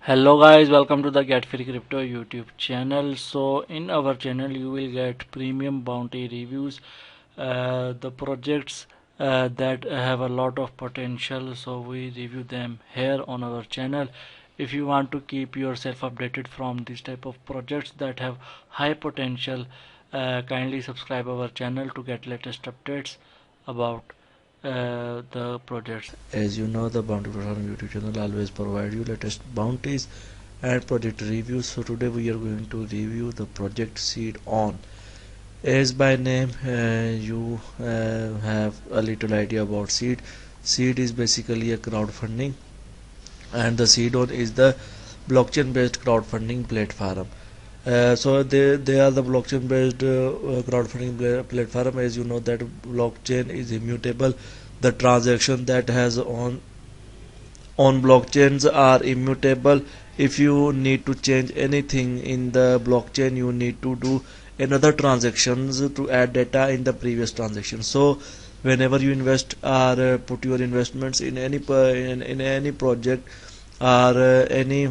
Hello guys, welcome to the Get Free Crypto YouTube channel. So in our channel you will get premium bounty reviews, the projects that have a lot of potential, so we review them here on our channel. If you want to keep yourself updated from this type of projects that have high potential, kindly subscribe our channel to get latest updates about the projects. As you know, the Bounty Platform YouTube channel always provide you latest bounties and project reviews. So today we are going to review the project Seed On. As by name, you have a little idea about Seed. Seed is basically a crowdfunding, and the Seed On is the blockchain-based crowdfunding platform. So they are the blockchain based crowdfunding platform. As you know that blockchain is immutable. The transaction that has on blockchains are immutable. If you need to change anything in the blockchain, you need to do another transactions to add data in the previous transaction. So whenever you invest or put your investments in any project or any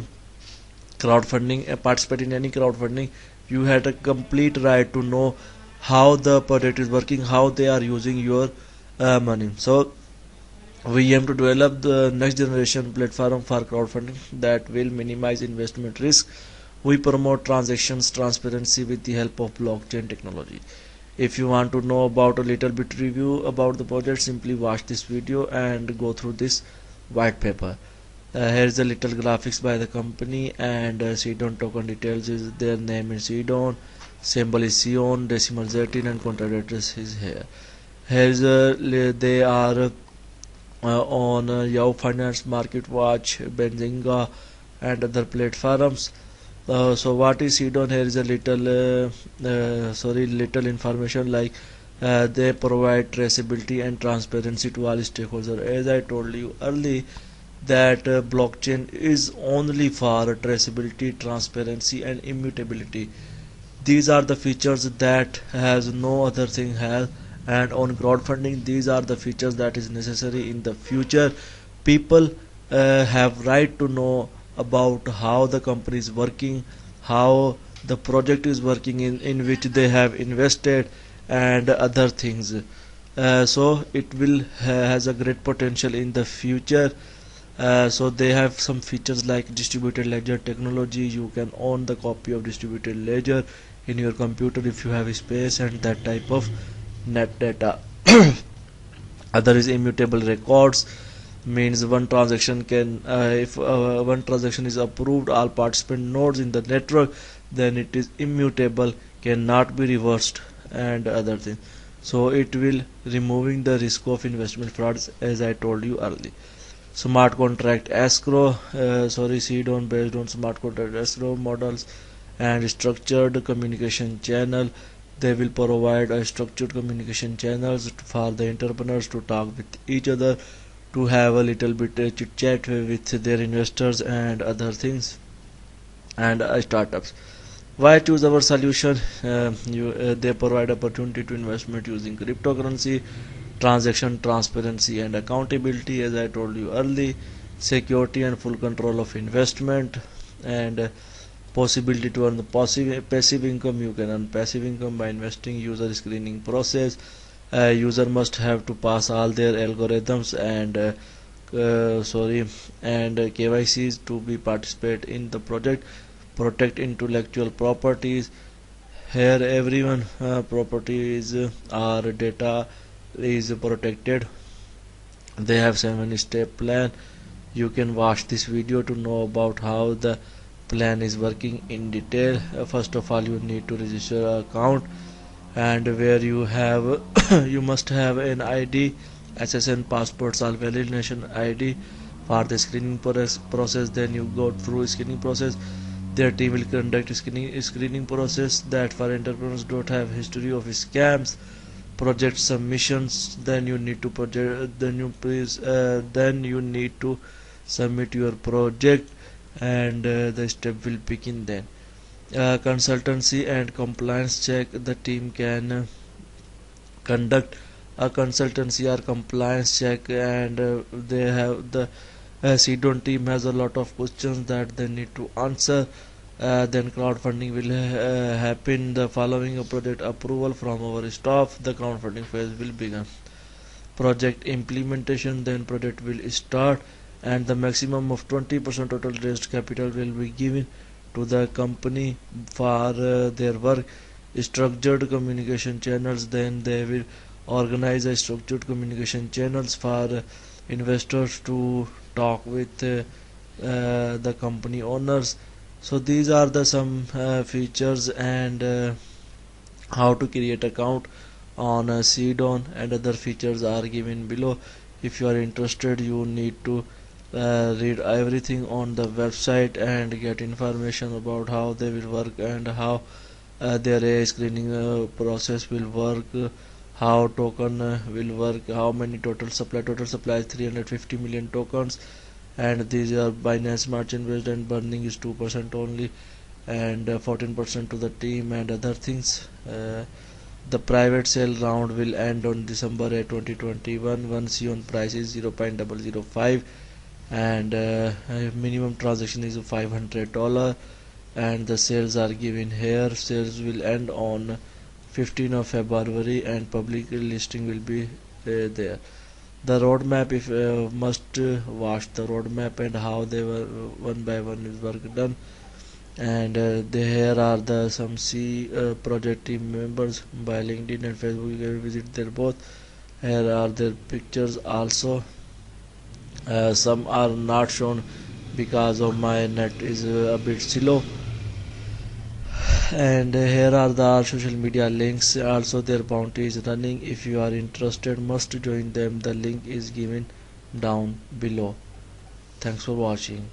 crowdfunding, participate in any crowdfunding, you had a complete right to know how the project is working, how they are using your money. So we aim to develop the next generation platform for crowdfunding that will minimize investment risk. We promote transactions transparency with the help of blockchain technology. If you want to know about a little bit review about the project, simply watch this video and go through this white paper. Here is a little graphics by the company, and Seed On token details is their name is Seed On, symbol is Sion, decimal 13, and contract address is here. Here is they are on Yahoo Finance, Market Watch, Benzinga, and other platforms. So what is Seed On? Here is a little information like they provide traceability and transparency to all stakeholders. As I told you earlier, that blockchain is only for traceability, transparency, and immutability. These are the features that has no other thing has, and on crowdfunding these are the features that is necessary in the future. People have right to know about how the company is working, how the project is working in which they have invested, and other things. So it will has a great potential in the future. So they have some features like distributed ledger technology. You can own the copy of distributed ledger in your computer if you have space and that type of net data. Other is immutable records, means one transaction can if one transaction is approved all participant nodes in the network, then it is immutable, cannot be reversed, and other things. So it will removing the risk of investment frauds, as I told you earlier. Smart contract escrow, Seed On based on smart contract escrow models and structured communication channel. They will provide a structured communication channels for the entrepreneurs to talk with each other, to have a little bit chit chat with their investors and other things, and startups. Why choose our solution? They provide opportunity to investment using cryptocurrency, transaction transparency and accountability, as I told you earlier, security and full control of investment, and possibility to earn the passive income. You can earn passive income by investing. User screening process. User must have to pass all their algorithms and KYCs to be participate in the project. Protect intellectual properties. Here everyone properties or data is protected. They have 7-step plan. You can watch this video to know about how the plan is working in detail. First of all, you need to register an account, and where you have you must have an ID, SSN, passports or valid nation ID for the screening process. Then you go through screening process. Their team will conduct screening process that for entrepreneurs don't have history of scams. Project submissions. Then you need to need to submit your project, and the step will begin then. Consultancy and compliance check. The team can conduct a consultancy or compliance check, and they have the Seedon team has a lot of questions that they need to answer. Then crowdfunding will happen. The following a project approval from our staff, the crowdfunding phase will begin. Project implementation, then project will start, and the maximum of 20% total raised capital will be given to the company for their work. Structured communication channels, then they will organize a structured communication channels for investors to talk with the company owners. So these are the some features and how to create account on Seedon, and other features are given below. If you are interested, you need to read everything on the website and get information about how they will work and how their AI screening process will work, how token will work, how many total supply is 350 million tokens, and these are Binance Smart Chain based, and burning is 2% only, and 14% to the team and other things. The private sale round will end on December 2021. One Xeon price is 0.005, and minimum transaction is $500, and the sales are given here. Sales will end on 15th of February, and public listing will be there. The roadmap, if must watch the roadmap and how they were one by one is work done. And here are the some C project team members by LinkedIn and Facebook. You can visit their both. Here are their pictures also. Some are not shown because of my net is a bit slow. And here are the social media links. Also their bounty is running. If you are interested, must join them. The link is given down below. Thanks for watching.